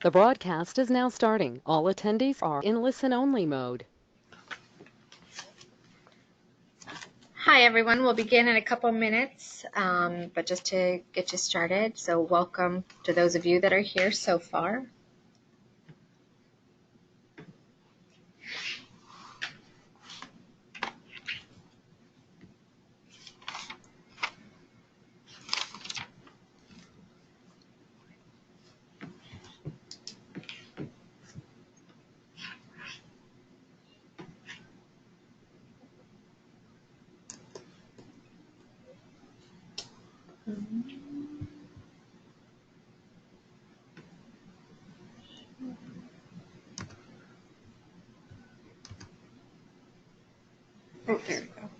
The broadcast is now starting. All attendees are in listen-only mode. Hi everyone, we'll begin in a couple minutes, but just to get you started, so welcome to those of you that are here so far. Oh, there we go. Okay.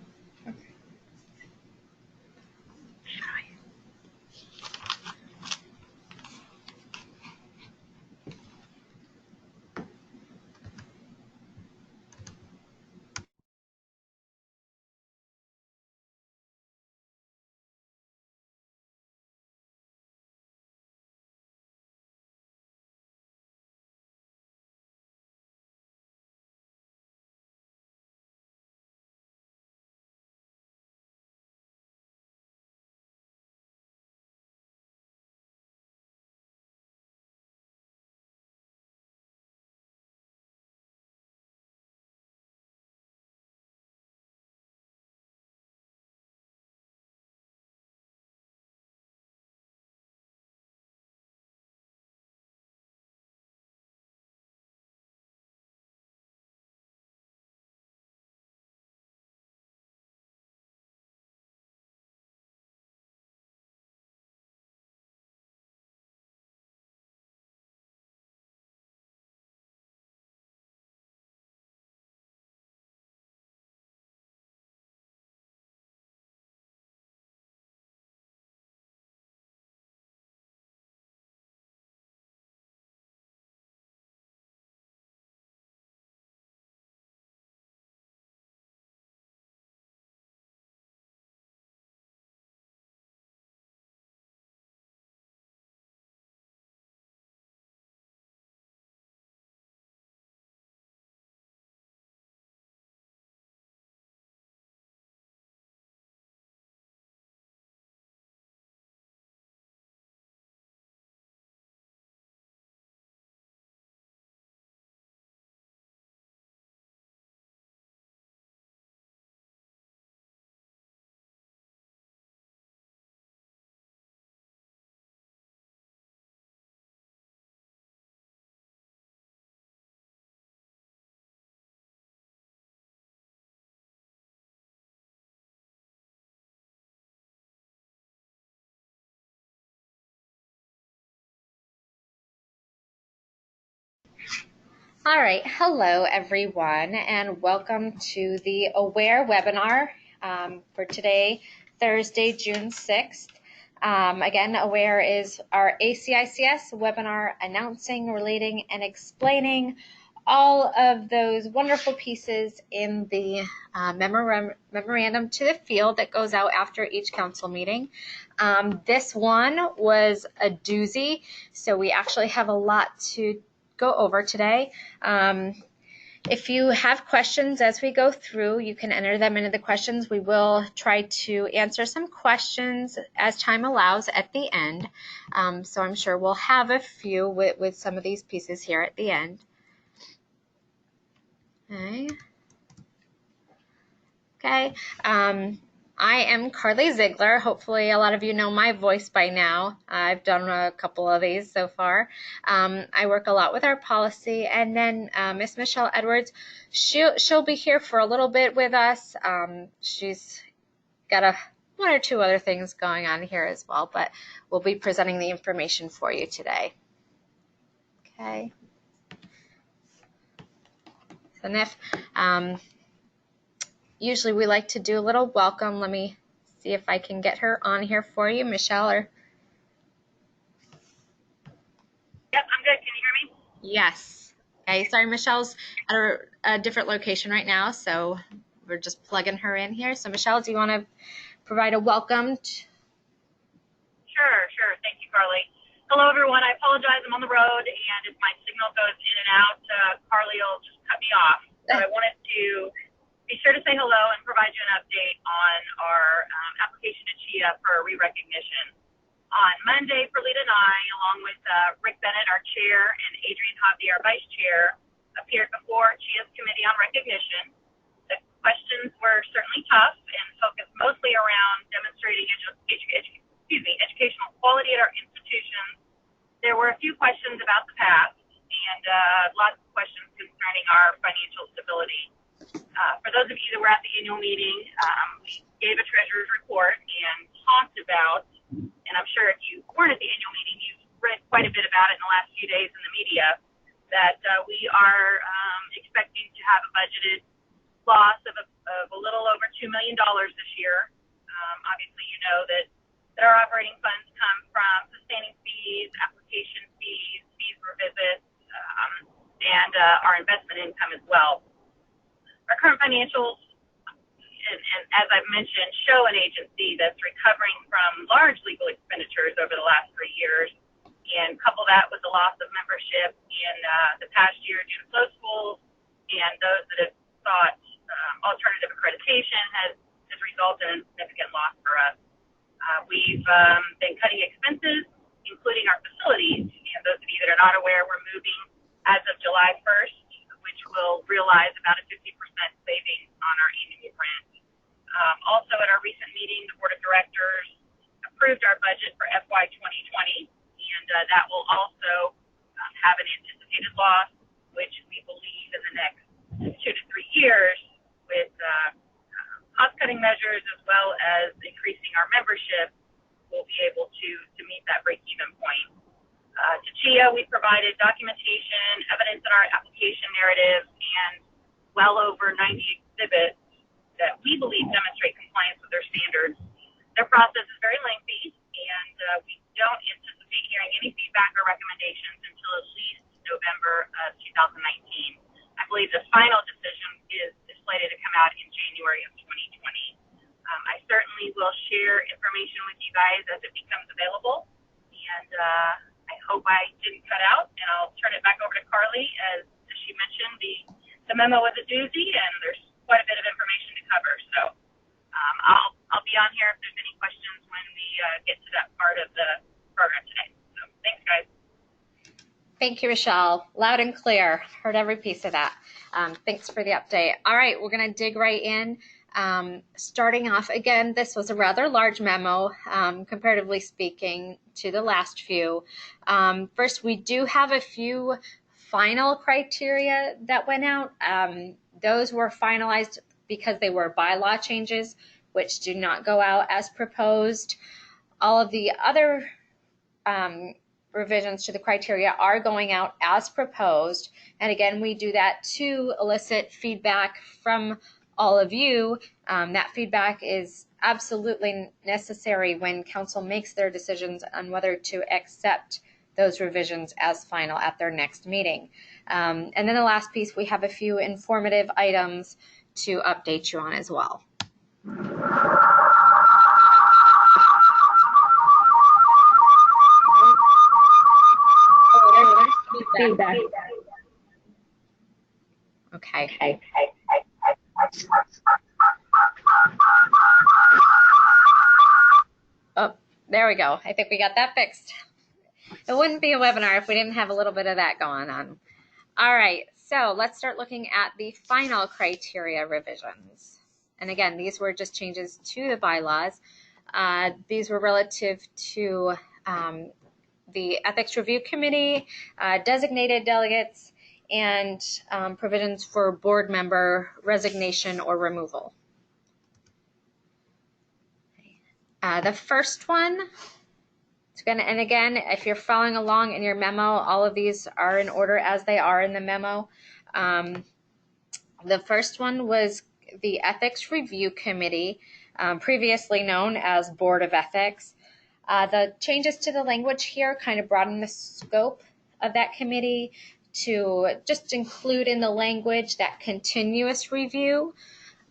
All right, hello everyone, and welcome to the AWARE webinar for today, Thursday, June 6th. Again, AWARE is our ACICS webinar announcing, relating, and explaining all of those wonderful pieces in the memorandum to the field that goes out after each council meeting. This one was a doozy, so we actually have a lot to go over today. If you have questions as we go through, you can enter them into the questions. We will try to answer some questions as time allows at the end. So I'm sure we'll have a few with some of these pieces here at the end. Okay. I am Carly Ziegler. Hopefully a lot of you know my voice by now. I've done a couple of these so far. I work a lot with our policy, and then Miss Michelle Edwards, she'll be here for a little bit with us. She's got one or two other things going on here as well, but we'll be presenting the information for you today. Okay. So Nif, usually we like to do a little welcome. Let me see if I can get her on here for you, Michelle. Or Yep, I'm good. Can you hear me? Yes. Okay, sorry, Michelle's at a different location right now, so we're just plugging her in here. So Michelle, do you want to provide a welcome? Sure. Thank you, Carly. Hello, everyone. I apologize. I'm on the road, and if my signal goes in and out, Carly will just cut me off. But I wanted to be sure to say hello and provide you an update on our application to CHIA for re-recognition. On Monday, Perlita and I, along with Rick Bennett, our chair, and Adrian Hobby, our vice chair, appeared before CHIA's Committee on Recognition. The questions were certainly tough and focused mostly around demonstrating educational quality at our institutions. There were a few questions about the past and lots of questions concerning our financial stability. For those of you that were at the annual meeting, we gave a treasurer's report and talked about, and I'm sure if you weren't at the annual meeting, you've read quite a bit about it in the last few days in the media, that we are expecting to have a budgeted loss of a little over $2 million this year. Obviously, you know that our operating funds come from sustaining fees, application fees, fees for visits, and our investment income as well. Our current financials, and as I've mentioned, show an agency that's recovering from large legal expenditures over the last 3 years, and couple that with the loss of membership in the past year due to closed schools, and those that have sought alternative accreditation has resulted in significant loss for us. We've been cutting expenses, including our facilities, and those of you that are not aware, we're moving as of July 1st, which will realize about a 50% savings on our annual rent. Also, at our recent meeting, the Board of Directors approved our budget for FY 2020, and that will also have an anticipated loss, which we believe in the next 2 to 3 years, with cost-cutting measures as well as increasing our membership, we'll be able to meet that break-even point. To CHIA, we provided documentation, evidence in our application narrative, and well over 90 exhibits that we believe demonstrate compliance with their standards. Their process is very lengthy, and we don't anticipate hearing any feedback or recommendations until at least November of 2019. I believe the final decision is slated to come out in January of 2020. I certainly will share information with you guys as it becomes available, and I hope I didn't cut out, and I'll turn it back over to Carly. As she mentioned, the memo was a doozy, and there's quite a bit of information to cover. So I'll be on here if there's any questions when we get to that part of the program today. So thanks, guys. Thank you, Rochelle. Loud and clear. Heard every piece of that. Thanks for the update. All right, we're going to dig right in. Starting off, again, this was a rather large memo, comparatively speaking, to the last few. First, we do have a few final criteria that went out. Those were finalized because they were bylaw changes, which do not go out as proposed. All of the other revisions to the criteria are going out as proposed. And again, we do that to elicit feedback from all of you. That feedback is absolutely necessary when council makes their decisions on whether to accept those revisions as final at their next meeting. And then the last piece, we have a few informative items to update you on as well. Feedback. Okay. Oh, there we go. I think we got that fixed. It wouldn't be a webinar if we didn't have a little bit of that going on. All right, so let's start looking at the final criteria revisions. And again, these were just changes to the bylaws. These were relative to the Ethics Review Committee, designated delegates, and provisions for board member resignation or removal. The first one, and again, if you're following along in your memo, all of these are in order as they are in the memo. The first one was the Ethics Review Committee, previously known as Board of Ethics. The changes to the language here kind of broaden the scope of that committee to just include in the language that continuous review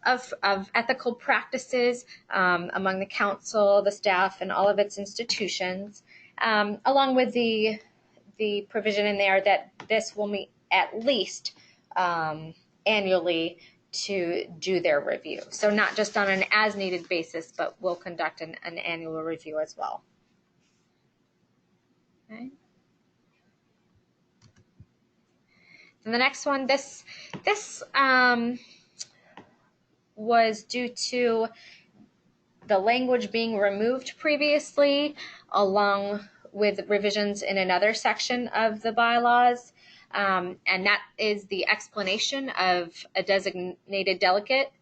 of ethical practices among the council, the staff, and all of its institutions. along with the provision in there that this will meet at least annually to do their review. So not just on an as-needed basis, but we'll conduct an annual review as well. Okay. And the next one, this was due to the language being removed previously, along with revisions in another section of the bylaws. And that is the explanation of a designated delegate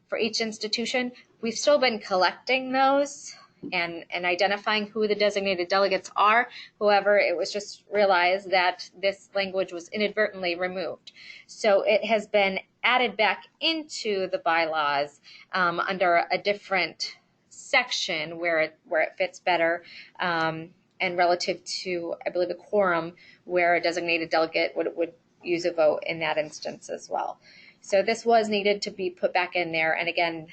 for each institution. We've still been collecting those and identifying who the designated delegates are. However, it was just realized that this language was inadvertently removed. So it has been added back into the bylaws under a different section where it fits better, and relative to, I believe, a quorum where a designated delegate would use a vote in that instance as well. So this was needed to be put back in there, and again,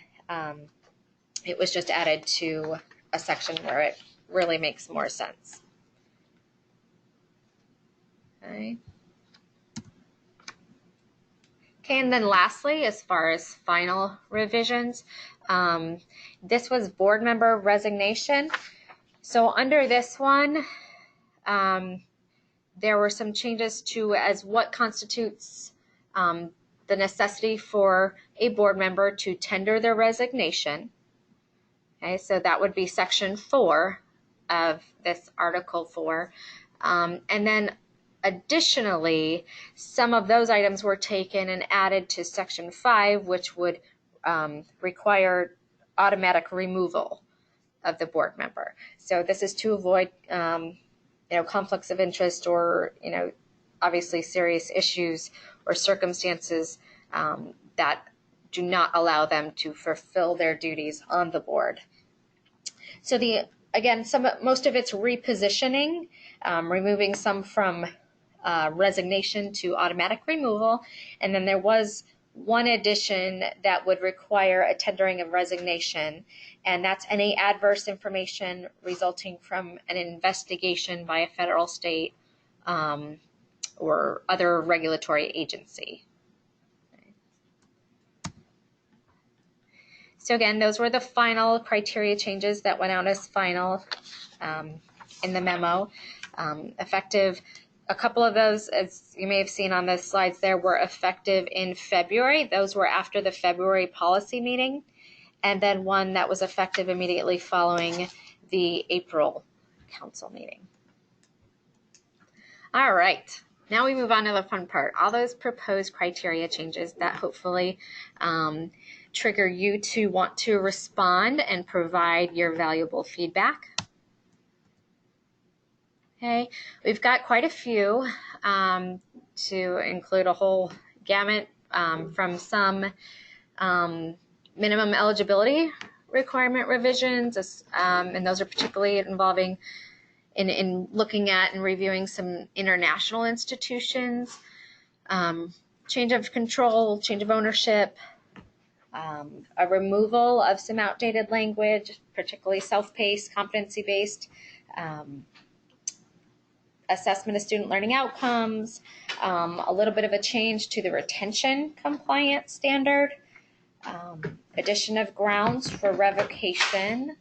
it was just added to a section where it really makes more sense. Okay. Okay, and then lastly, as far as final revisions, this was board member resignation. So under this one, there were some changes to as what constitutes the necessity for a board member to tender their resignation. Okay, so that would be section 4 of this Article 4. And then additionally, some of those items were taken and added to section 5, which would require automatic removal of the board member. So this is to avoid conflicts of interest or obviously serious issues or circumstances that do not allow them to fulfill their duties on the board. So most of it's repositioning, removing some from resignation to automatic removal, and then there was one addition that would require a tendering of resignation, and that's any adverse information resulting from an investigation by a federal, state, or other regulatory agency. So again, those were the final criteria changes that went out as final in the memo. Effective, a couple of those, as you may have seen on the slides there, were effective in February. Those were after the February policy meeting, and then one that was effective immediately following the April council meeting. All right, now we move on to the fun part, all those proposed criteria changes that hopefully trigger you to want to respond and provide your valuable feedback. Okay, we've got quite a few to include a whole gamut from some minimum eligibility requirement revisions, and those are particularly involving in looking at and reviewing some international institutions, change of control, change of ownership, a removal of some outdated language, particularly self-paced, competency-based, assessment of student learning outcomes, a little bit of a change to the retention compliance standard, addition of grounds for revocation,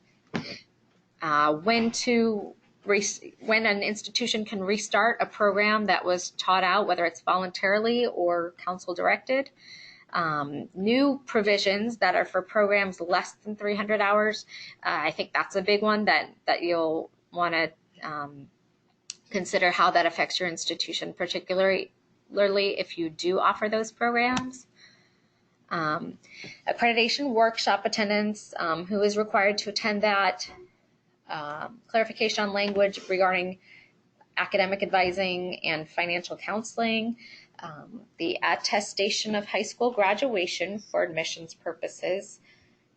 when an institution can restart a program that was taught out, whether it's voluntarily or council directed, new provisions that are for programs less than 300 hours. I think that's a big one that you'll want to consider how that affects your institution, particularly if you do offer those programs. Accreditation workshop attendance, who is required to attend that, clarification on language regarding academic advising and financial counseling, the attestation of high school graduation for admissions purposes,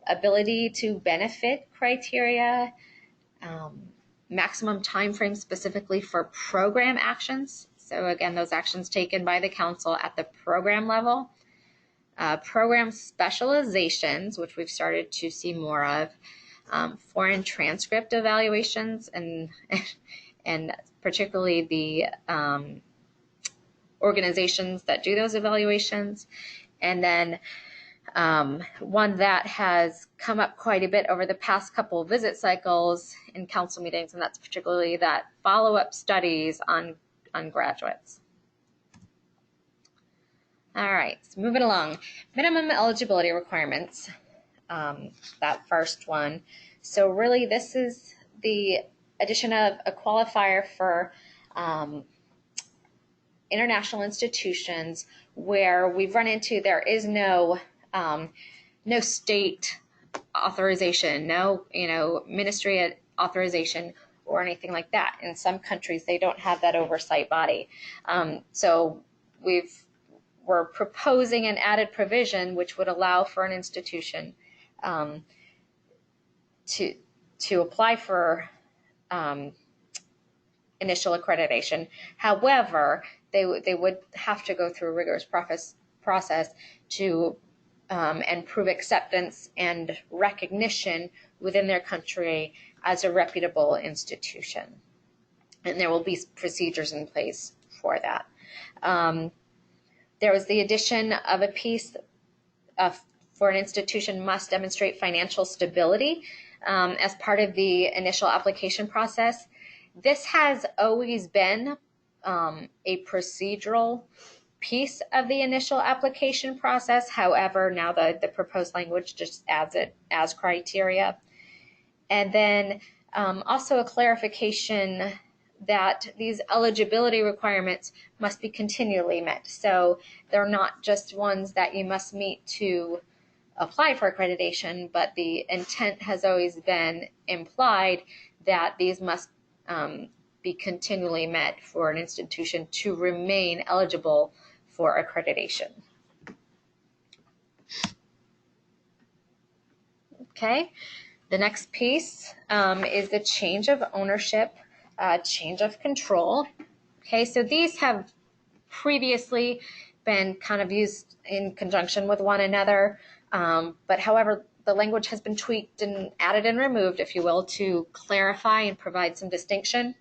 ability to benefit criteria, maximum time frame specifically for program actions. So again, those actions taken by the council at the program level, program specializations, which we've started to see more of, foreign transcript evaluations, and and particularly the organizations that do those evaluations. And then one that has come up quite a bit over the past couple of visit cycles in council meetings, and that's particularly that follow-up studies on graduates. All right, so moving along. Minimum eligibility requirements, that first one. So really this is the addition of a qualifier for international institutions where we've run into there is no state authorization, no ministry authorization or anything like that. In some countries, they don't have that oversight body. So we're proposing an added provision which would allow for an institution to apply for initial accreditation. However, they would have to go through a rigorous process to and prove acceptance and recognition within their country as a reputable institution. And there will be procedures in place for that. There was the addition of a piece for an institution must demonstrate financial stability as part of the initial application process. This has always been a procedural piece of the initial application process. However, now the proposed language just adds it as criteria. And then also a clarification that these eligibility requirements must be continually met. So they're not just ones that you must meet to apply for accreditation, but the intent has always been implied that these must be continually met for an institution to remain eligible for accreditation. Okay, the next piece is the change of ownership, change of control. Okay, so these have previously been kind of used in conjunction with one another, but however, the language has been tweaked and added and removed, if you will, to clarify and provide some distinction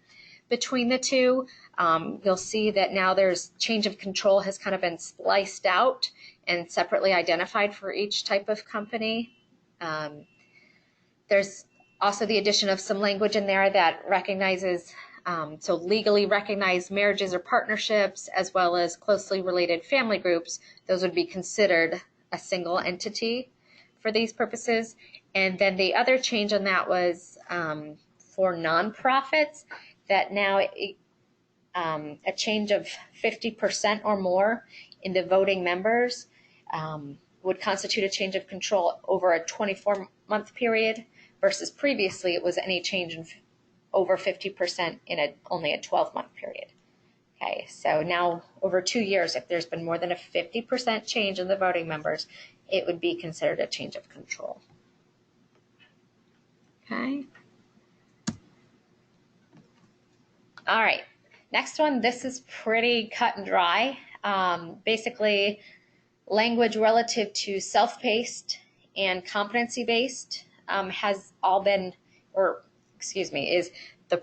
between the two. You'll see that now there's change of control has kind of been spliced out and separately identified for each type of company. There's also the addition of some language in there that recognizes, so legally recognized marriages or partnerships, as well as closely related family groups. Those would be considered a single entity for these purposes. And then the other change on that was for nonprofits, that now a change of 50% or more in the voting members would constitute a change of control over a 24-month period, versus previously it was any change of over 50% in only a 12-month period. Okay, so now over 2 years, if there's been more than a 50% change in the voting members, it would be considered a change of control. Okay. All right, next one, this is pretty cut and dry. Basically, language relative to self-paced and competency-based has all been, is the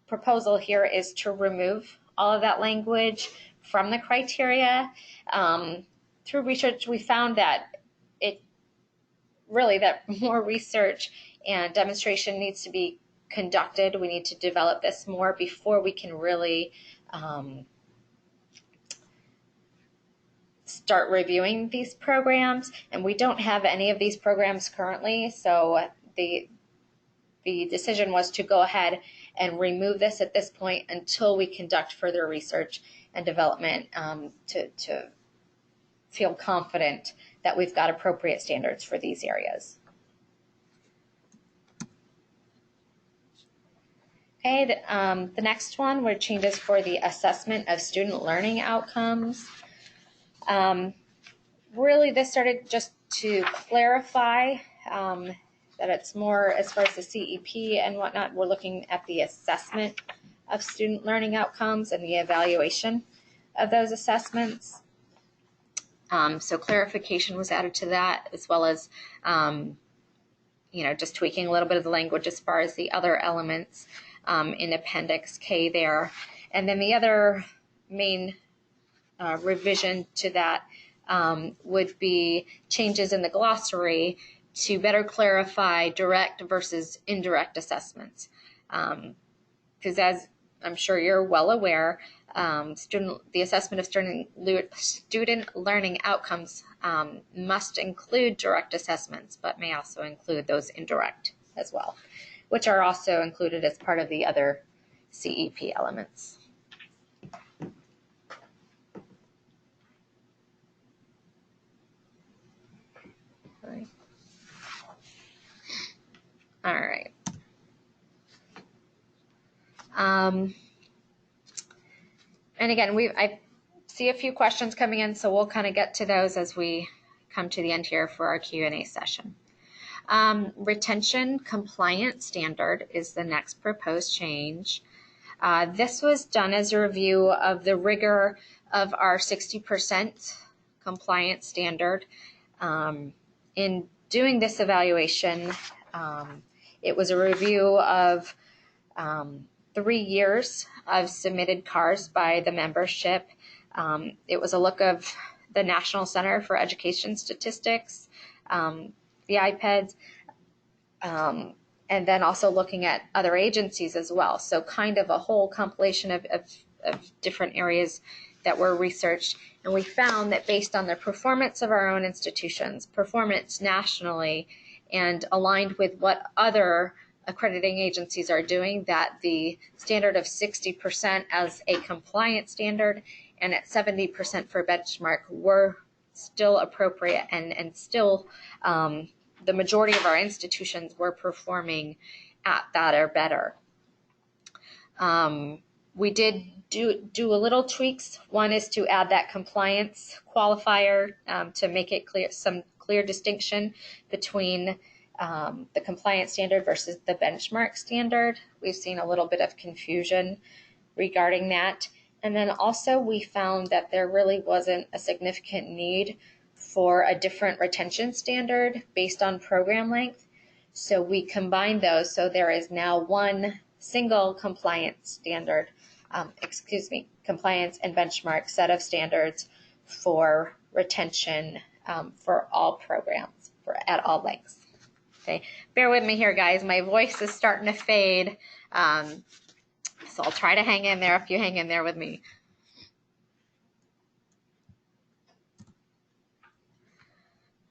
proposal here is to remove all of that language from the criteria. Through research, we found that that more research and demonstration needs to be conducted. We need to develop this more before we can really start reviewing these programs. And we don't have any of these programs currently, so the decision was to go ahead and remove this at this point until we conduct further research and development to feel confident that we've got appropriate standards for these areas. Okay, the next one were changes for the assessment of student learning outcomes. Really, this started just to clarify that it's more as far as the CEP and whatnot. We're looking at the assessment of student learning outcomes and the evaluation of those assessments. So clarification was added to that, as well as just tweaking a little bit of the language as far as the other elements. in Appendix K there. And then the other main revision to that would be changes in the glossary to better clarify direct versus indirect assessments. Because as I'm sure you're well aware, the assessment of student learning outcomes must include direct assessments, but may also include those indirect as well, which are also included as part of the other CEP elements. All right. And again, I see a few questions coming in, so we'll kind of get to those as we come to the end here for our Q&A session. Retention compliance standard is the next proposed change. This was done as a review of the rigor of our 60% compliance standard. In doing this evaluation, it was a review of 3 years of submitted CARs by the membership. It was a look of the National Center for Education Statistics, the IPEDS, and then also looking at other agencies as well. So kind of a whole compilation of different areas that were researched. And we found that based on the performance of our own institutions, performance nationally, and aligned with what other accrediting agencies are doing, that the standard of 60% as a compliance standard and at 70% for benchmark were still appropriate, and still the majority of our institutions were performing at that or better. We did do a little tweaks. One is to add that compliance qualifier to make it clear, some clear distinction between the compliance standard versus the benchmark standard. We've seen a little bit of confusion regarding that. And then also we found that there really wasn't a significant need for a different retention standard based on program length. So we combined those. So there is now one single compliance standard, compliance and benchmark set of standards for retention for all programs at all lengths. Okay, bear with me here, guys. My voice is starting to fade, so I'll try to hang in there if you hang in there with me.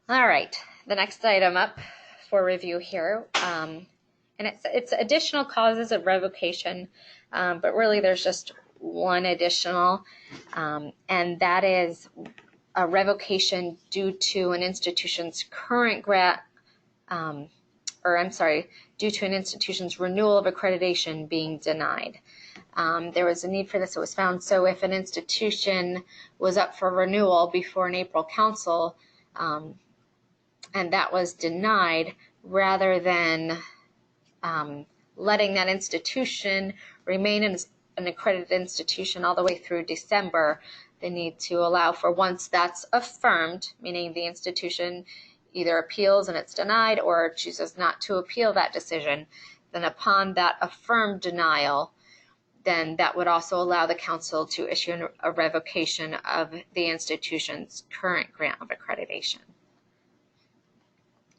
All right, the next item up for review here, and it's additional causes of revocation, but really there's just one additional, and that is a revocation due to an institution's due to an institution's renewal of accreditation being denied. There was a need for this. It was found. So if an institution was up for renewal before an April council, and that was denied, rather than letting that institution remain an accredited institution all the way through December, they need to allow for, once that's affirmed, meaning the institution either appeals and it's denied or chooses not to appeal that decision, then upon that affirmed denial, then that would also allow the council to issue a revocation of the institution's current grant of accreditation.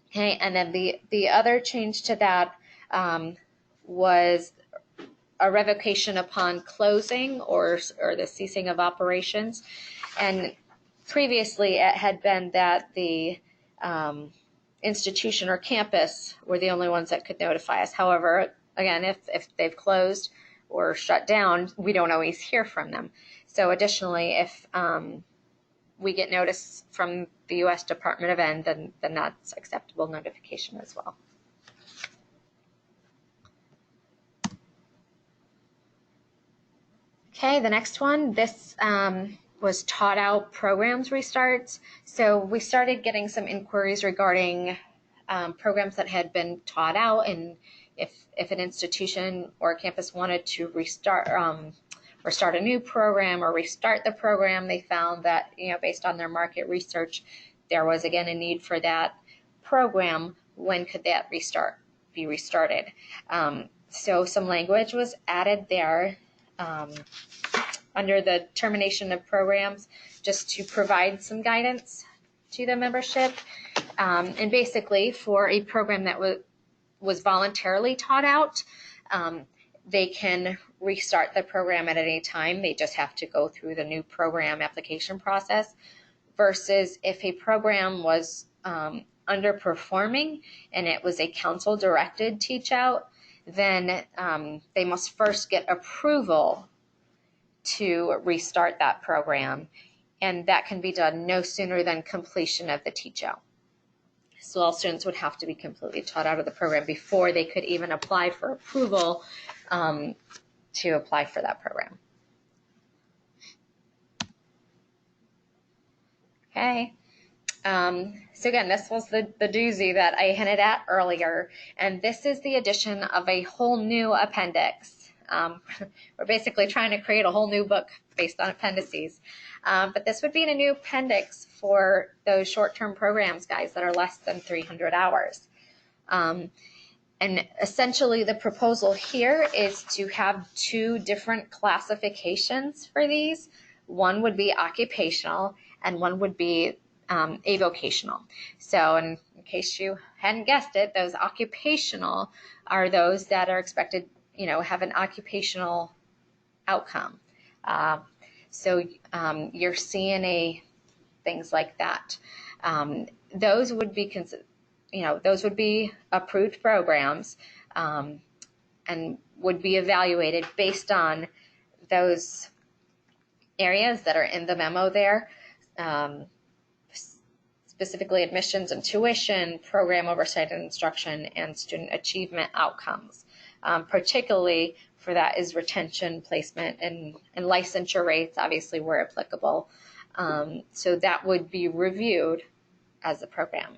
Okay, and then the other change to that was a revocation upon closing or the ceasing of operations. And previously it had been that the institution or campus were the only ones that could notify us. However, again, if they've closed or shut down, we don't always hear from them. So additionally, if we get notice from the U.S. Department of Ed, then that's acceptable notification as well. Okay, the next one, this was taught out programs restarts. So we started getting some inquiries regarding programs that had been taught out, and if an institution or a campus wanted to restart or start a new program or restart the program, they found that, based on their market research, there was again a need for that program. When could that be restarted? So some language was added there under the termination of programs, just to provide some guidance to the membership. And basically, for a program that was voluntarily taught out, they can restart the program at any time. They just have to go through the new program application process. Versus if a program was underperforming and it was a council-directed teach-out, then they must first get approval to restart that program, and that can be done no sooner than completion of the teach-out. So all students would have to be completely taught out of the program before they could even apply for approval to apply for that program. Okay. So again, this was the doozy that I hinted at earlier, and this is the addition of a whole new appendix. We're basically trying to create a whole new book based on appendices. But this would be in a new appendix for those short-term programs, guys, that are less than 300 hours. And essentially the proposal here is to have two different classifications for these. One would be occupational and one would be avocational. So in case you hadn't guessed it, those occupational are those that are expected, have an occupational outcome. So your CNA, things like that. Those would be those would be approved programs and would be evaluated based on those areas that are in the memo there, specifically admissions and tuition, program oversight and instruction, and student achievement outcomes. Particularly for that is retention, placement, and licensure rates, obviously, where applicable. So that would be reviewed as a program.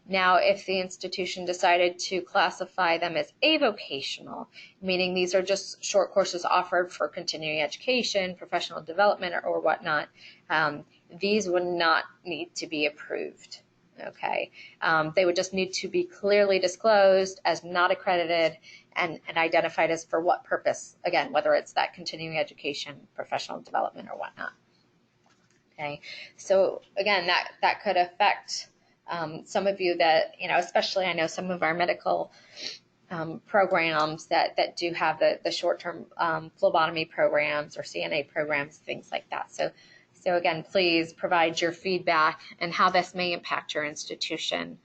Now, if the institution decided to classify them as avocational, meaning these are just short courses offered for continuing education, professional development, or whatnot, these would not need to be approved. Okay, they would just need to be clearly disclosed as not accredited and identified as for what purpose, again, whether it's that continuing education, professional development, or whatnot. Okay, so again, that could affect some of you that, especially I know some of our medical programs that do have the short-term phlebotomy programs or CNA programs, things like that. So again, please provide your feedback and how this may impact your institution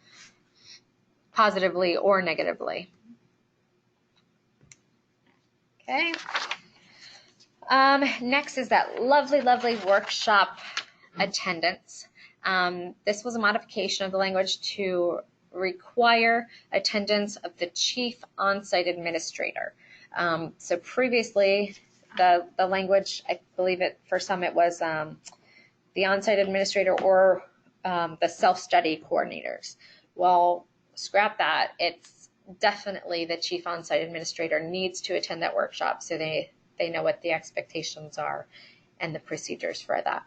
positively or negatively. Okay. Next is that lovely workshop attendance. This was a modification of the language to require attendance of the chief on-site administrator. So previously, the language, I believe for some it was the on-site administrator or the self-study coordinators. Well, scrap that. It's definitely the chief on-site administrator needs to attend that workshop so they know what the expectations are and the procedures for that.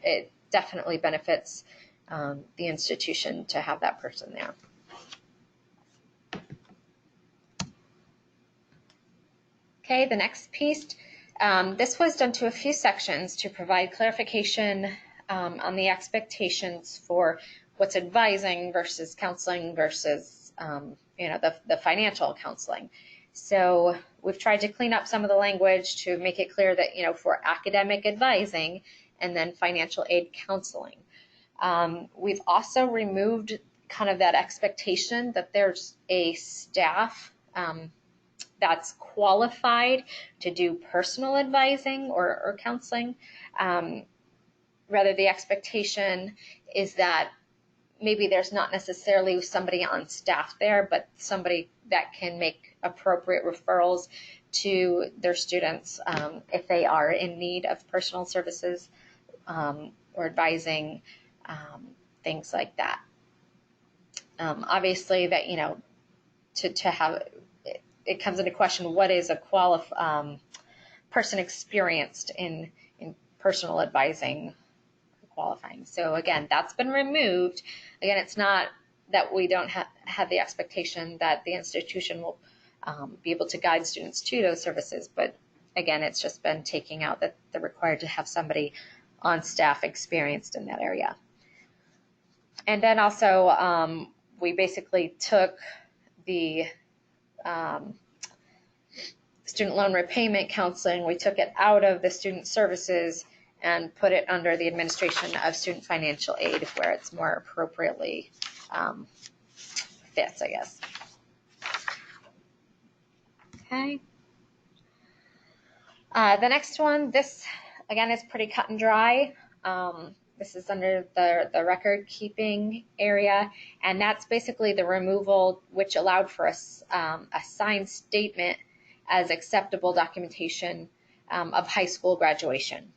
It definitely benefits the institution to have that person there. Okay, the next piece, this was done to a few sections to provide clarification on the expectations for what's advising versus counseling versus the financial counseling. So we've tried to clean up some of the language to make it clear that for academic advising and then financial aid counseling. We've also removed kind of that expectation that there's a staff that's qualified to do personal advising or counseling. Rather, the expectation is that maybe there's not necessarily somebody on staff there, but somebody that can make appropriate referrals to their students if they are in need of personal services or advising, things like that. Obviously, that to have it comes into question, what is a person experienced in personal advising qualifying. So again, that's been removed. Again, it's not that we don't have the expectation that the institution will be able to guide students to those services. But again, it's just been taking out that they're required to have somebody on staff experienced in that area. And then also, we basically took the student loan repayment counseling, we took it out of the student services and put it under the administration of student financial aid, where it's more appropriately fits, I guess. Okay. The next one, this again is pretty cut and dry. This is under the record keeping area, and that's basically the removal which allowed for a signed statement as acceptable documentation of high school graduation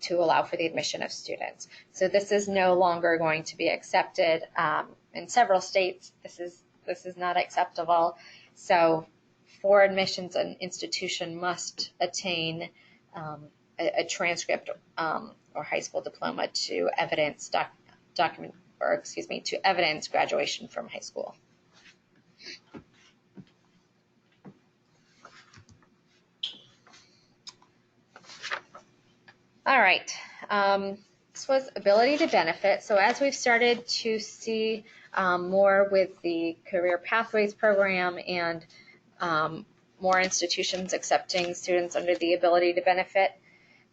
to allow for the admission of students. So this is no longer going to be accepted. In several states, this is not acceptable. So for admissions, an institution must attain a transcript or high school diploma to evidence to evidence graduation from high school. All right, this was ability to benefit. So as we've started to see more with the Career Pathways program and more institutions accepting students under the ability to benefit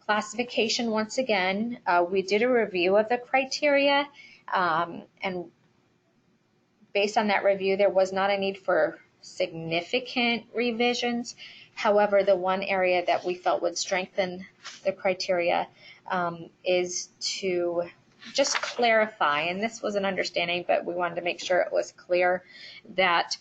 classification, once again, we did a review of the criteria, and based on that review, there was not a need for significant revisions. However, the one area that we felt would strengthen the criteria is to just clarify, and this was an understanding, but we wanted to make sure it was clear that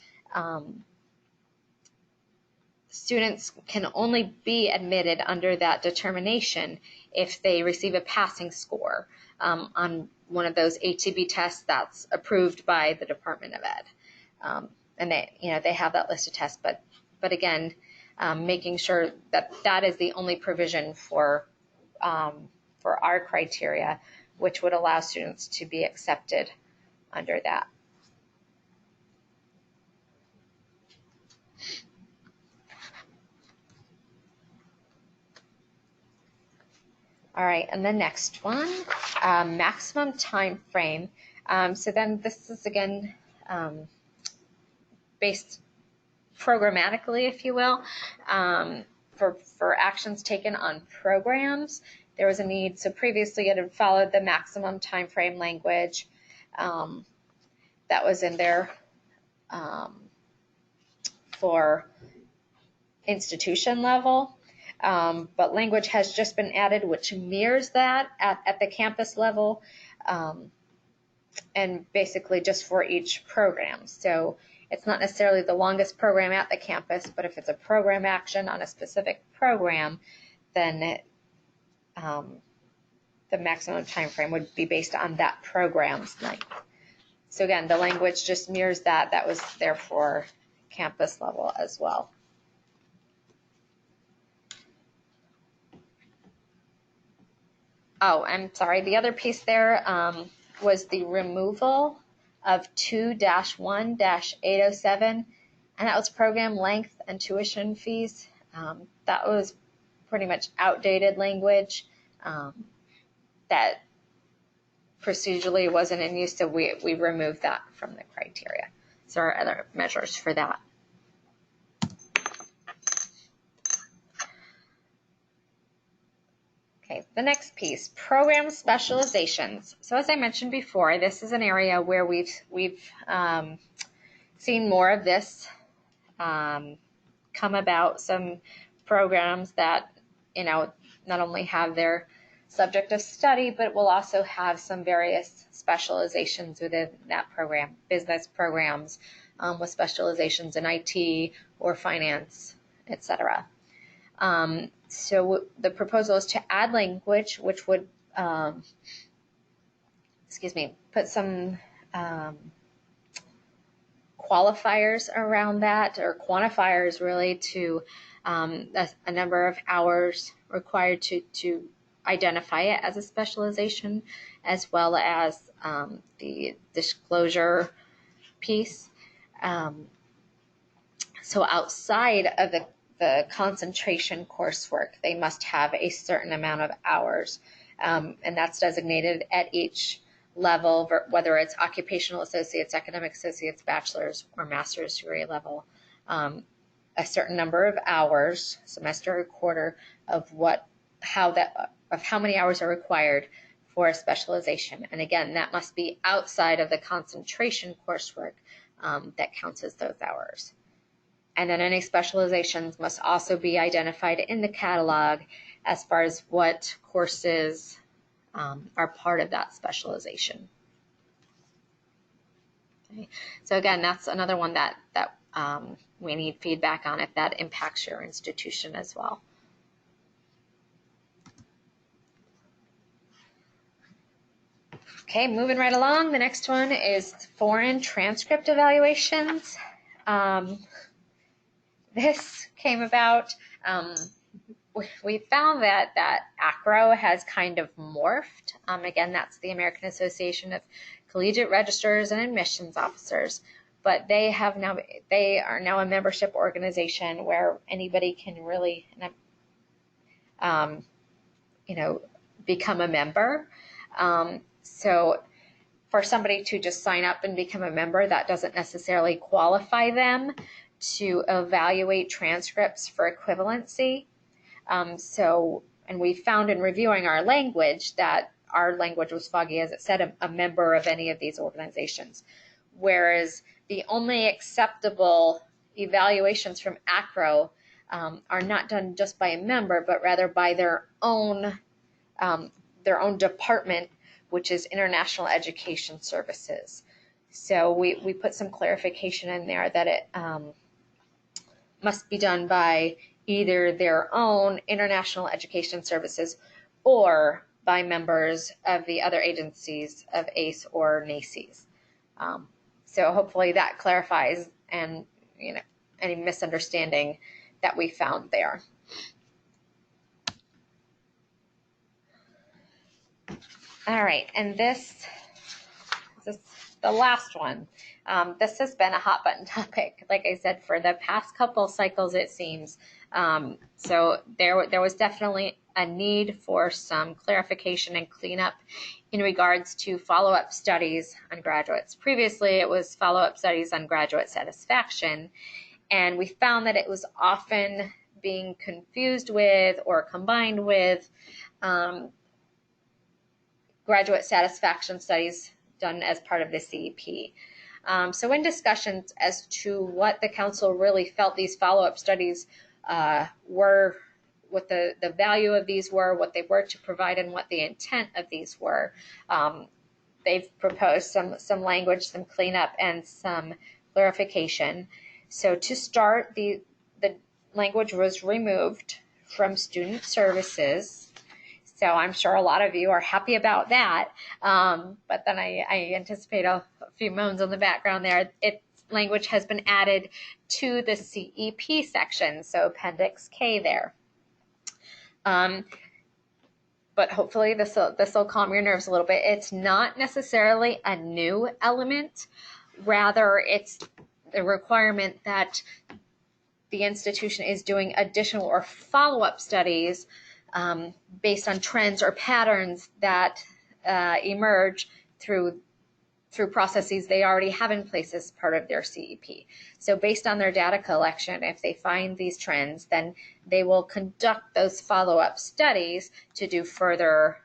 students can only be admitted under that determination if they receive a passing score on one of those ATB tests that's approved by the Department of Ed. And they have that list of tests, but again, making sure that that is the only provision for our criteria, which would allow students to be accepted under that. All right, and the next one, maximum time frame. So then this is again based programmatically, if you will, for actions taken on programs. There was a need, so previously it had followed the maximum time frame language that was in there for institution level. But language has just been added which mirrors that at the campus level, and basically just for each program. So it's not necessarily the longest program at the campus, but if it's a program action on a specific program, then the maximum time frame would be based on that program's length. So again, the language just mirrors that. That was there for campus level as well. Oh, I'm sorry. The other piece there was the removal of 2-1-807, and that was program length and tuition fees. That was pretty much outdated language that procedurally wasn't in use, so we removed that from the criteria. So there are other measures for that. Okay, the next piece, program specializations. So as I mentioned before, this is an area where we've seen more of this come about. Some programs that, not only have their subject of study, but will also have some various specializations within that program, business programs with specializations in IT or finance, etc. So the proposal is to add language which would, put some qualifiers around that, or quantifiers really, to a number of hours required to identify it as a specialization, as well as the disclosure piece. So outside of the concentration coursework, they must have a certain amount of hours, and that's designated at each level, whether it's occupational associates, academic associates, bachelor's or master's degree level, a certain number of hours, semester or quarter, of how many hours are required for a specialization. And again, that must be outside of the concentration coursework that counts as those hours. And then any specializations must also be identified in the catalog as far as what courses are part of that specialization. Okay. So again, that's another one that we need feedback on if that impacts your institution as well. Okay, moving right along. The next one is foreign transcript evaluations. This came about, we found that ACRO has kind of morphed. Again, that's the American Association of Collegiate Registrars and Admissions Officers, but they are now a membership organization where anybody can really, become a member. So for somebody to just sign up and become a member, that doesn't necessarily qualify them to evaluate transcripts for equivalency. And we found in reviewing our language that our language was foggy, as it said, a member of any of these organizations. Whereas the only acceptable evaluations from ACRO are not done just by a member, but rather by their own department, which is International Education Services. So we put some clarification in there that it must be done by either their own International Education Services or by members of the other agencies of ACE or NACIS. So hopefully that clarifies and any misunderstanding that we found there. All right, and this is the last one. This has been a hot button topic, like I said, for the past couple cycles, it seems. So there was definitely a need for some clarification and cleanup in regards to follow-up studies on graduates. Previously, it was follow-up studies on graduate satisfaction, and we found that it was often being confused with or combined with graduate satisfaction studies done as part of the CEP. So in discussions as to what the council really felt these follow-up studies were, what the value of these were, what they were to provide, and what the intent of these were, they've proposed some language, some cleanup, and some clarification. So to start, the language was removed from student services. So I'm sure a lot of you are happy about that. But then I anticipate a few moans on the background there. Its language has been added to the CEP section, so Appendix K there. But hopefully this will calm your nerves a little bit. It's not necessarily a new element. Rather, it's the requirement that the institution is doing additional or follow-up studies based on trends or patterns that emerge through processes they already have in place as part of their CEP. So based on their data collection, if they find these trends, then they will conduct those follow-up studies to do further,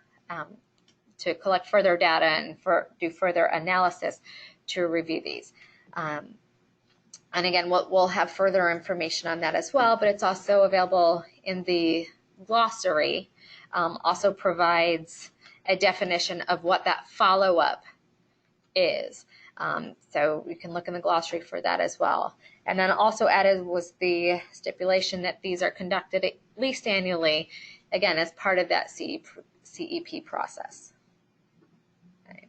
to collect further data and do further analysis to review these. And again, we'll have further information on that as well, but it's also available in the glossary. Also provides a definition of what that follow-up is. So you can look in the glossary for that as well. And then also added was the stipulation that these are conducted at least annually, again, as part of that CEP process. Okay.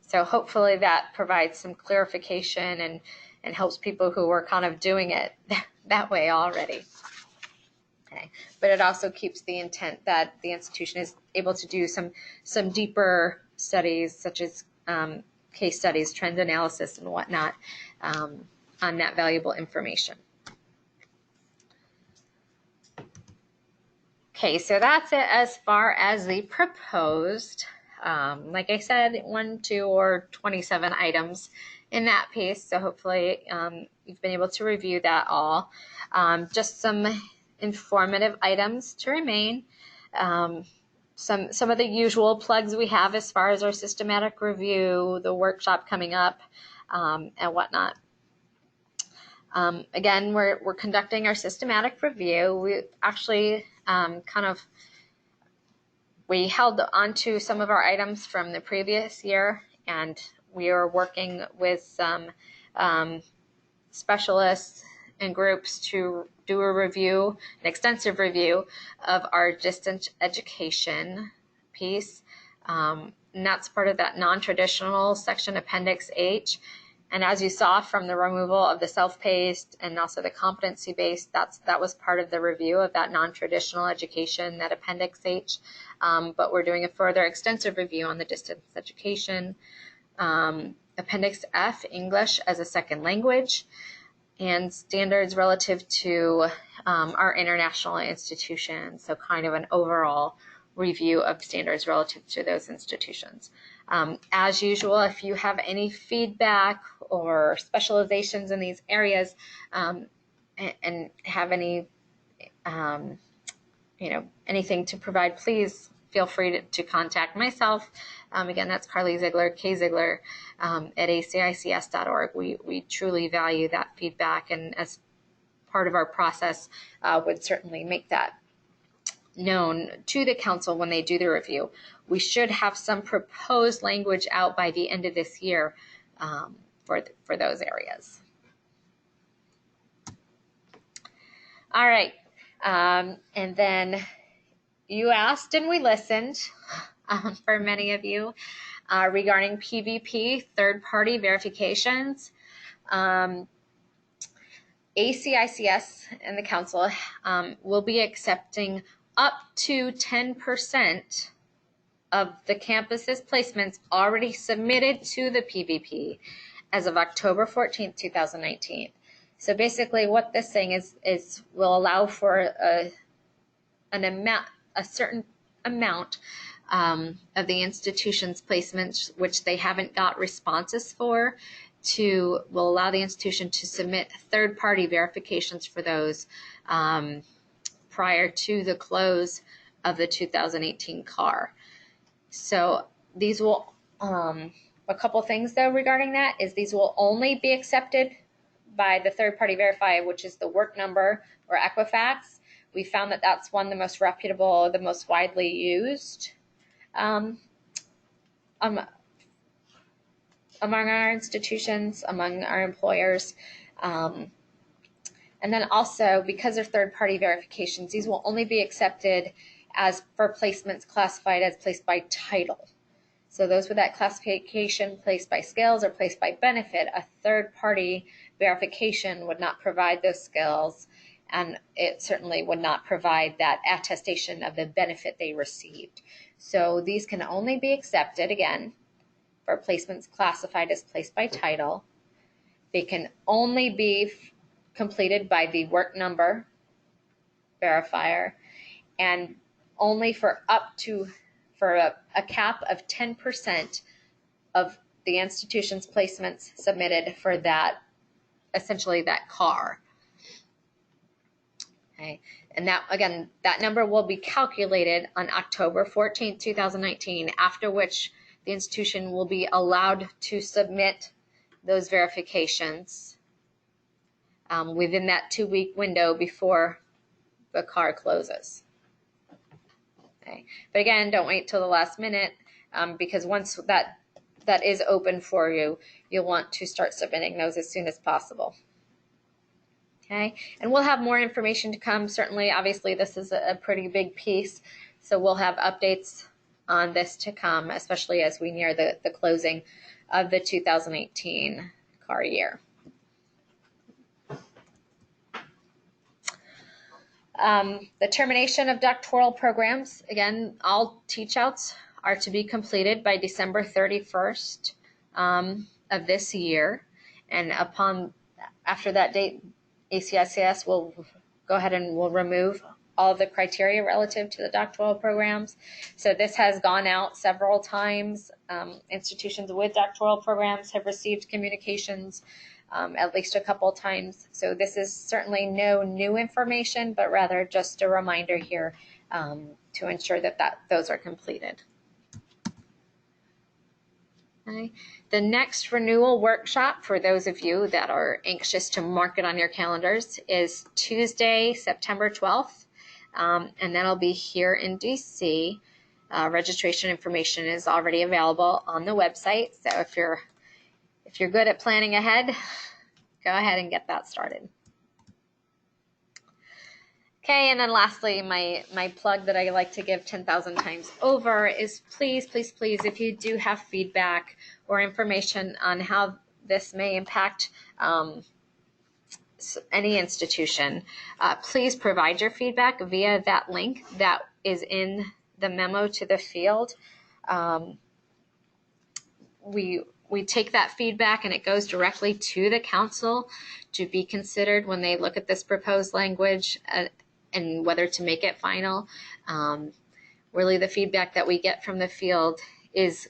So hopefully that provides some clarification and helps people who are kind of doing it that way already. Okay. But it also keeps the intent that the institution is able to do some deeper studies, such as case studies, trend analysis, and whatnot, on that valuable information. Okay, so that's it as far as the proposed. Like I said, 1, 2, or 27 items in that piece. So hopefully you've been able to review that all. Just some informative items to remain. Some of the usual plugs we have as far as our systematic review, the workshop coming up, and whatnot. Again, we're conducting our systematic review. We actually we held onto some of our items from the previous year, and we are working with some specialists and groups to do a review, an extensive review of our distance education piece. And that's part of that non-traditional section, Appendix H. And as you saw from the removal of the self-paced and also the competency-based, that was part of the review of that non-traditional education, that Appendix H. But we're doing a further extensive review on the distance education. Appendix F, English as a second language, and standards relative to our international institutions. So kind of an overall review of standards relative to those institutions. As usual, if you have any feedback or specializations in these areas and have any, anything to provide, please feel free to contact myself. Again, that's Carly Ziegler, K. Ziegler, at ACICS.org. We truly value that feedback, and as part of our process, would certainly make that known to the council when they do the review. We should have some proposed language out by the end of this year for those areas. All right, and then you asked and we listened for many of you regarding PVP, third-party verifications. ACICS and the council will be accepting up to 10% of the campus's placements already submitted to the PVP as of October 14th, 2019. So basically what this thing is will allow for a certain amount of the institution's placements which they haven't got responses for, will allow the institution to submit third-party verifications for those prior to the close of the 2018 CAR. So these will, a couple things though regarding that is these will only be accepted by the third-party verifier, which is the work number or Equifax. We found that that's one of the most reputable, the most widely used among our institutions, among our employers. And then also, because of third-party verifications, these will only be accepted as for placements classified as placed by title. So those with that classification, placed by skills or placed by benefit, a third-party verification would not provide those skills, and it certainly would not provide that attestation of the benefit they received. So these can only be accepted, again, for placements classified as placed by title. They can only be completed by the work number verifier, and only for a cap of 10% of the institution's placements submitted for that, essentially that CAR. Okay, and that, again, that number will be calculated on October 14th, 2019, after which the institution will be allowed to submit those verifications within that 2-week window before the CAR closes. Okay. But again, don't wait till the last minute because once that is open for you, you'll want to start submitting those as soon as possible. Okay, and we'll have more information to come. Certainly, obviously, this is a pretty big piece, so we'll have updates on this to come, especially as we near the closing of the 2018 CAR year. The termination of doctoral programs, again, all teach-outs are to be completed by December 31st of this year, and after that date, ACICS will go ahead and will remove all of the criteria relative to the doctoral programs. So this has gone out several times. Institutions with doctoral programs have received communications at least a couple times. So this is certainly no new information, but rather just a reminder here to ensure that those are completed. Okay. The next renewal workshop, for those of you that are anxious to mark it on your calendars, is Tuesday, September 12th, and that'll be here in DC. Registration information is already available on the website, so if you're good at planning ahead, go ahead and get that started. Okay, and then lastly, my plug that I like to give 10,000 times over is please, please, please, if you do have feedback or information on how this may impact any institution, please provide your feedback via that link that is in the memo to the field. We take that feedback and it goes directly to the council to be considered when they look at this proposed language and whether to make it final. Really, the feedback that we get from the field is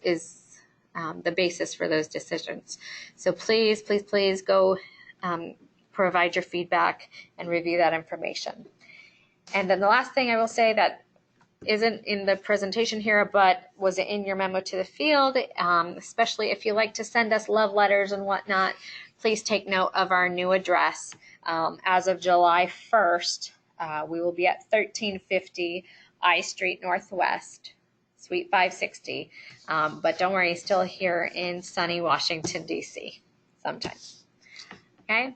the basis for those decisions. So please, please, please go provide your feedback and review that information. And then the last thing I will say that isn't in the presentation here, but was in your memo to the field, especially if you like to send us love letters and whatnot, please take note of our new address. As of July 1st, we will be at 1350 I Street Northwest, Suite 560. But don't worry, still here in sunny Washington, D.C. sometimes. Okay?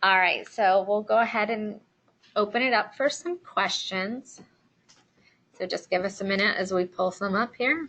All right, so we'll go ahead and open it up for some questions. So just give us a minute as we pull some up here.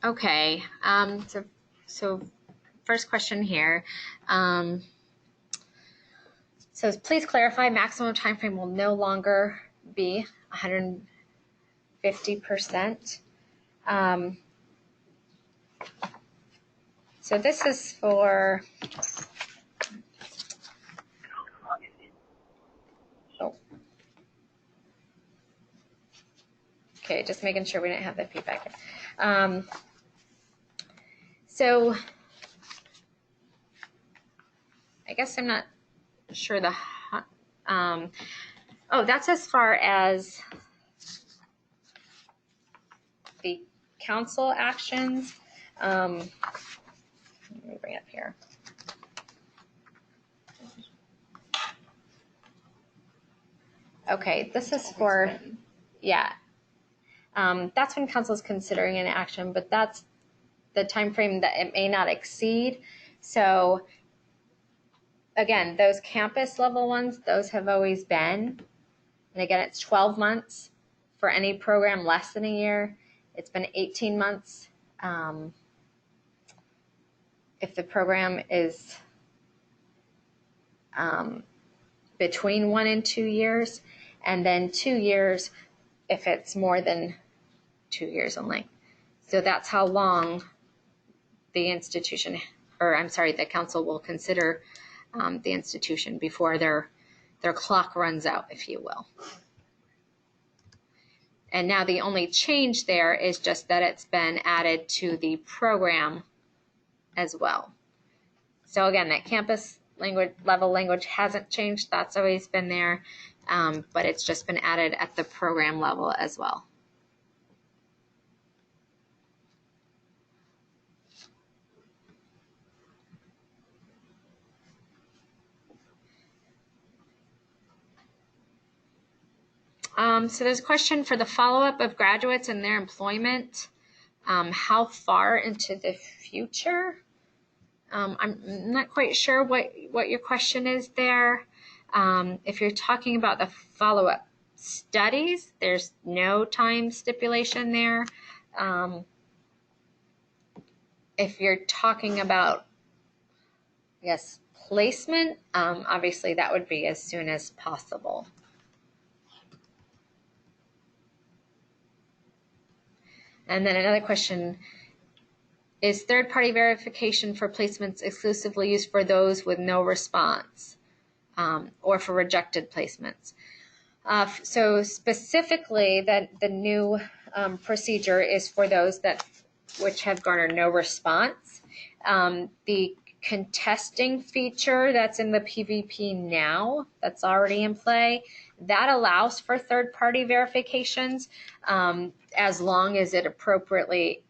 Okay, so first question here. So please clarify, maximum time frame will no longer be 150%. So this is for, okay, just making sure we didn't have that feedback. So I guess I'm not sure oh, that's as far as the council actions. Let me bring it up here. Okay, this is for, yeah. That's when council is considering an action, but that's the time frame that it may not exceed. So again, those campus level ones, those have always been. And again, it's 12 months for any program less than a year. It's been 18 months if the program is between 1 and 2 years, and then 2 years if it's more than 2 years in length. So that's how long the institution, or I'm sorry, the council will consider the institution before their clock runs out, if you will. And now the only change there is just that it's been added to the program as well. So again, that campus level language hasn't changed. That's always been there, but it's just been added at the program level as well. So there's a question for the follow-up of graduates and their employment. How far into the future? I'm not quite sure what your question is there. If you're talking about the follow-up studies, there's no time stipulation there. If you're talking about, yes, placement, obviously that would be as soon as possible. And then another question, is third-party verification for placements exclusively used for those with no response or for rejected placements? So specifically, that the new procedure is for those which have garnered no response. The contesting feature that's in the PVP now, that's already in play, that allows for third-party verifications as long as it appropriately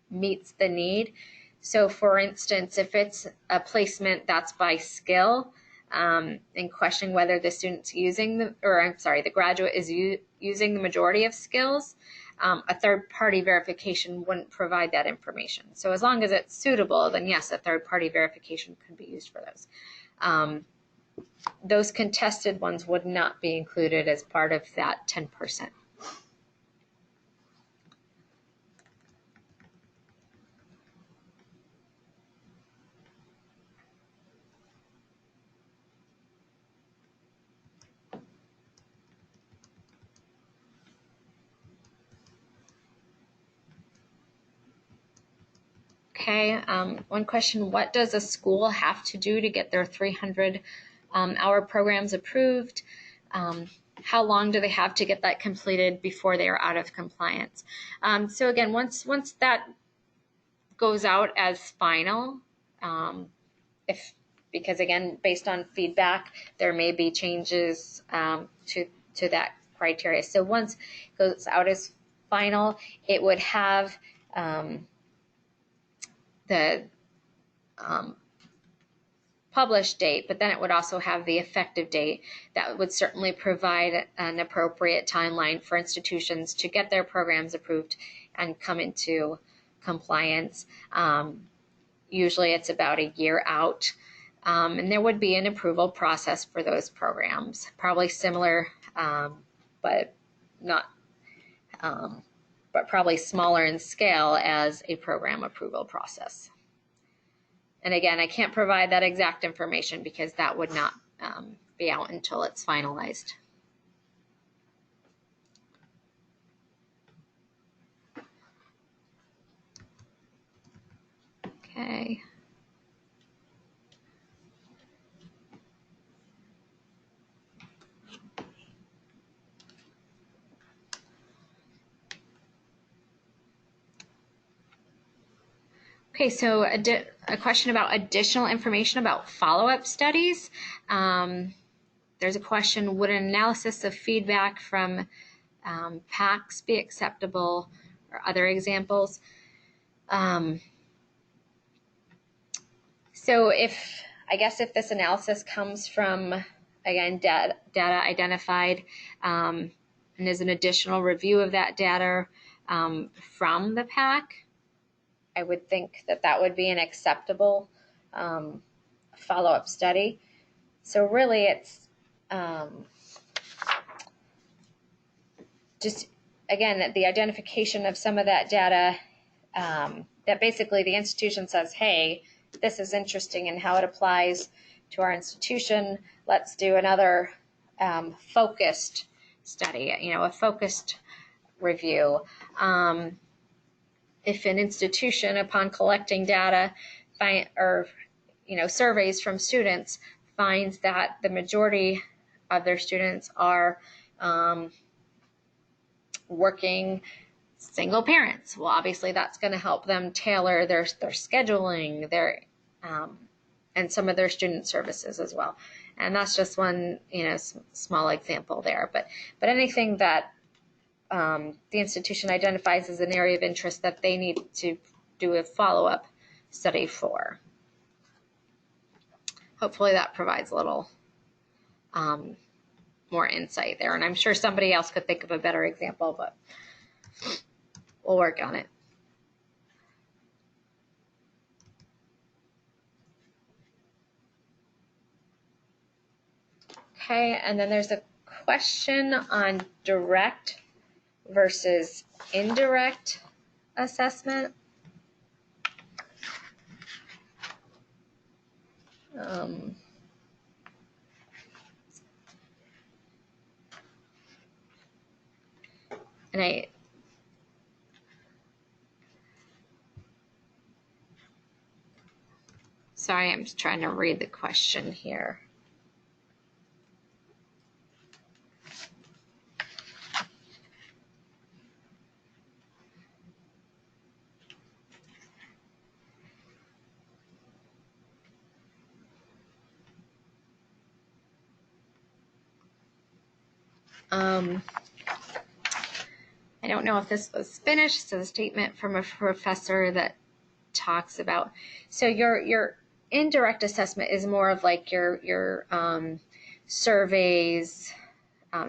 meets the need. So for instance, if it's a placement that's by skill, and questioning whether the student's using the graduate is using the majority of skills, a third-party verification wouldn't provide that information. So as long as it's suitable, then yes, a third-party verification could be used for those. Those contested ones would not be included as part of that 10%. Okay, one question, what does a school have to do to get their 300-hour programs approved? How long do they have to get that completed before they are out of compliance? So again, once that goes out as final, because again, based on feedback, there may be changes to that criteria. So once it goes out as final, it would have the published date, but then it would also have the effective date. That would certainly provide an appropriate timeline for institutions to get their programs approved and come into compliance. Usually it's about a year out, and there would be an approval process for those programs, probably similar, but not, but probably smaller in scale as a program approval process. And again, I can't provide that exact information because that would not be out until it's finalized. Okay. Okay, so a question about additional information about follow-up studies. There's a question, would an analysis of feedback from PACS be acceptable, or other examples? So I guess if this analysis comes from again, data identified, and as an additional review of that data from the PAC, I would think that that would be an acceptable follow-up study. So really it's just, again, the identification of some of that data that basically the institution says, hey, this is interesting in how it applies to our institution. Let's do another focused study, a focused review. If an institution, upon collecting data surveys from students, finds that the majority of their students are working single parents, well, obviously that's going to help them tailor their scheduling, and some of their student services as well. And that's just one small example there. But anything that the institution identifies as an area of interest that they need to do a follow-up study for. Hopefully that provides a little more insight there. And I'm sure somebody else could think of a better example, but we'll work on it. Okay, and then there's a question on direct versus indirect assessment. And sorry, I'm just trying to read the question here. I don't know if this was finished. So the statement from a professor that talks about, so your indirect assessment is more of like your surveys,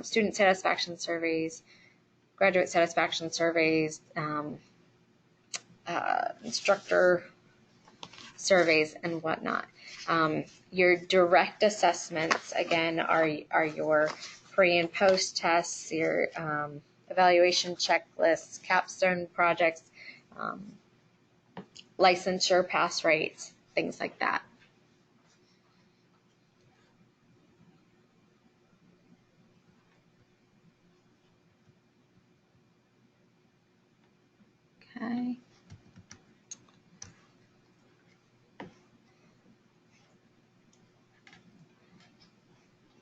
student satisfaction surveys, graduate satisfaction surveys, instructor surveys, and whatnot. Your direct assessments, again, are your pre and post tests, your evaluation checklists, capstone projects, licensure pass rates, things like that. Okay.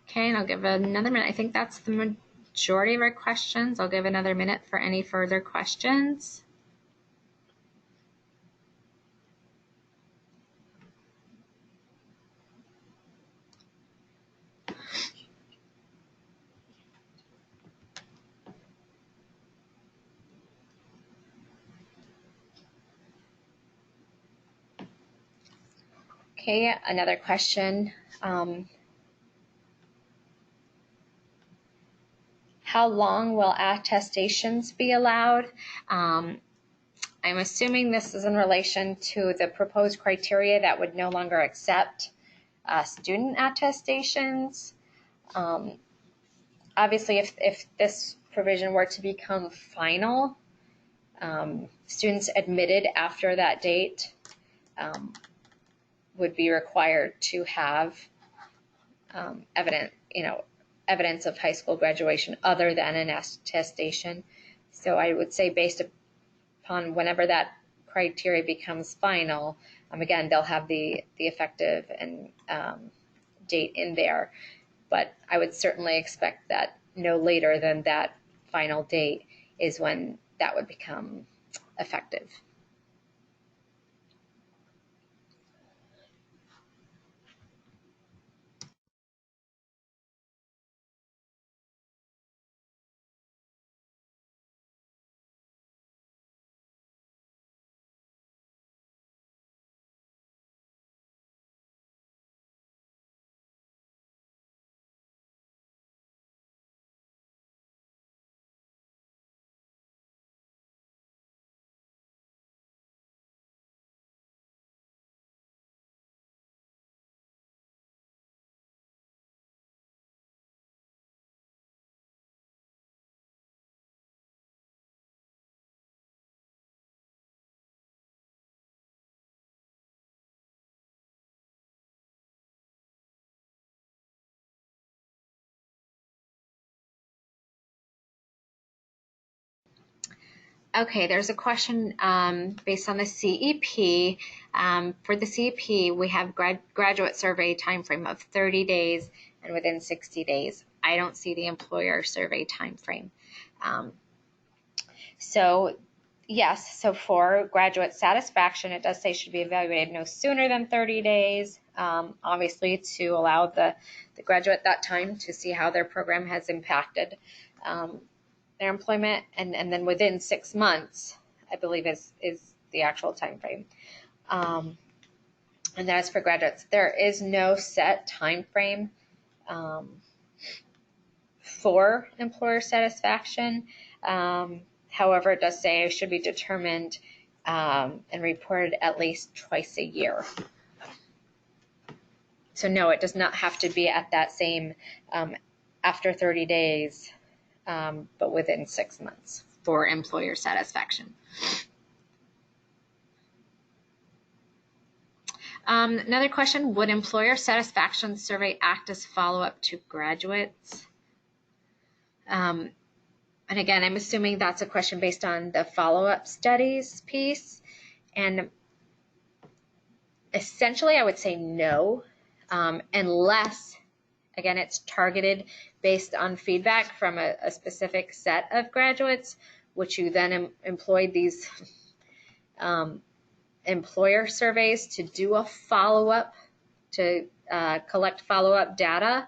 Okay, and I'll give another minute. I think that's the majority of our questions. I'll give another minute for any further questions. Okay, another question. How long will attestations be allowed? I'm assuming this is in relation to the proposed criteria that would no longer accept student attestations. Obviously, if this provision were to become final, students admitted after that date would be required to have evidence of high school graduation other than an attestation. So I would say, based upon whenever that criteria becomes final, again, they'll have the effective and date in there. But I would certainly expect that no later than that final date is when that would become effective. Okay, there's a question based on the CEP. For the CEP, we have graduate survey timeframe of 30 days and within 60 days. I don't see the employer survey timeframe. So yes, so for graduate satisfaction, it does say should be evaluated no sooner than 30 days, obviously to allow the graduate that time to see how their program has impacted their employment, and then within 6 months, I believe is the actual time frame. And that is for graduates. There is no set time frame for employer satisfaction. However, it does say it should be determined and reported at least twice a year. So no, it does not have to be at that same after 30 days, but within 6 months for employer satisfaction. Another question, would employer satisfaction survey act as follow-up to graduates? And again, I'm assuming that's a question based on the follow-up studies piece. And essentially, I would say no, unless, again, it's targeted based on feedback from a specific set of graduates, which you then employed these employer surveys to do a follow-up, to collect follow-up data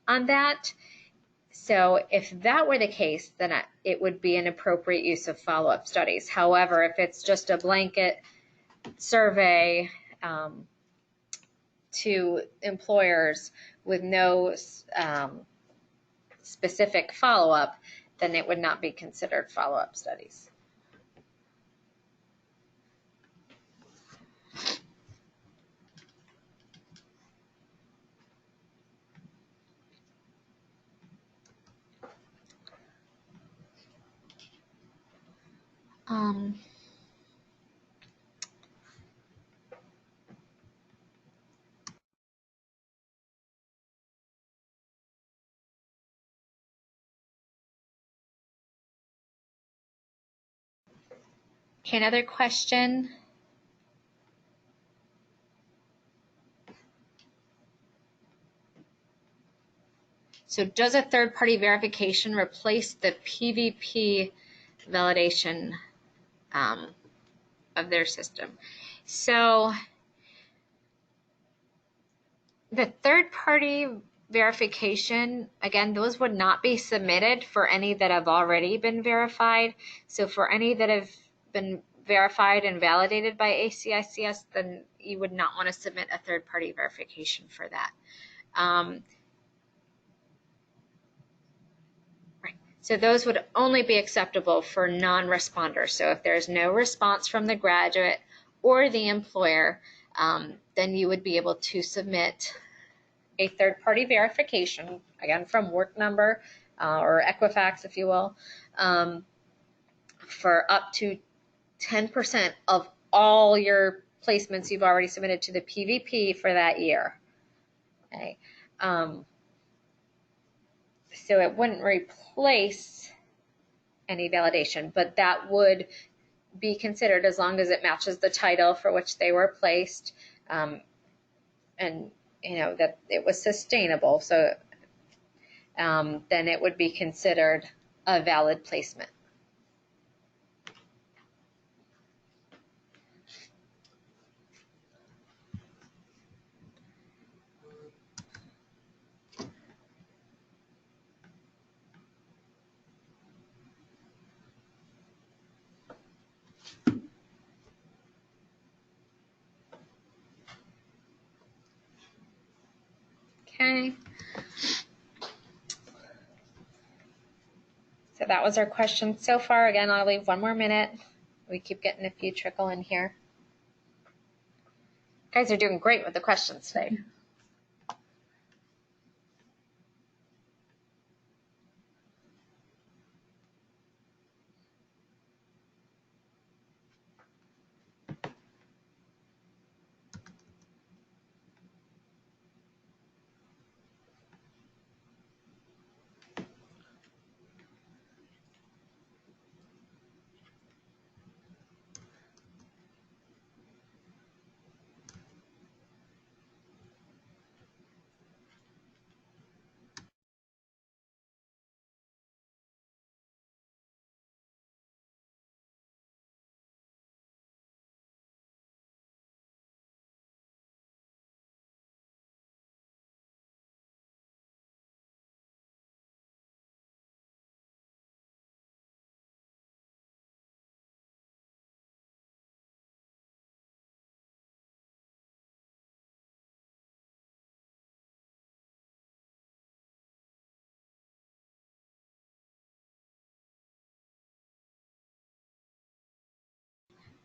on that. So if that were the case, then it would be an appropriate use of follow-up studies. However, if it's just a blanket survey to employers with no specific follow-up, then it would not be considered follow-up studies. Okay, another question. So does a third-party verification replace the PVP validation of their system? So the third-party verification, again, those would not be submitted for any that have already been verified. So for any that have been verified and validated by ACICS, then you would not want to submit a third-party verification for that. Right. So those would only be acceptable for non-responders. So if there's no response from the graduate or the employer, then you would be able to submit a third-party verification, again, from Work Number or Equifax, if you will, for up to 10% of all your placements you've already submitted to the PVP for that year. Okay. So it wouldn't replace any validation, but that would be considered as long as it matches the title for which they were placed, and you know that it was sustainable. So then it would be considered a valid placement. Okay. So that was our question so far. Again, I'll leave 1 more minute. We keep getting a few trickle in here. You guys are doing great with the questions today.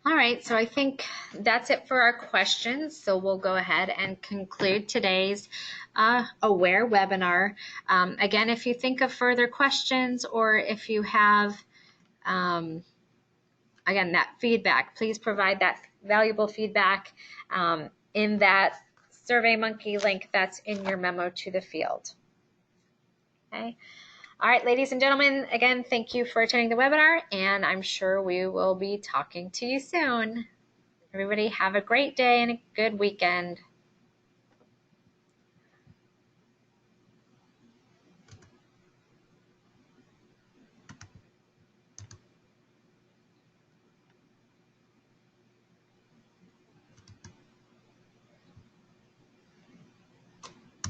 All right, so I think that's it for our questions. So we'll go ahead and conclude today's AWARE webinar. Again, if you think of further questions or if you have, again, that feedback, please provide that valuable feedback in that SurveyMonkey link that's in your memo to the field. Okay. All right, ladies and gentlemen, again, thank you for attending the webinar, and I'm sure we will be talking to you soon. Everybody have a great day and a good weekend.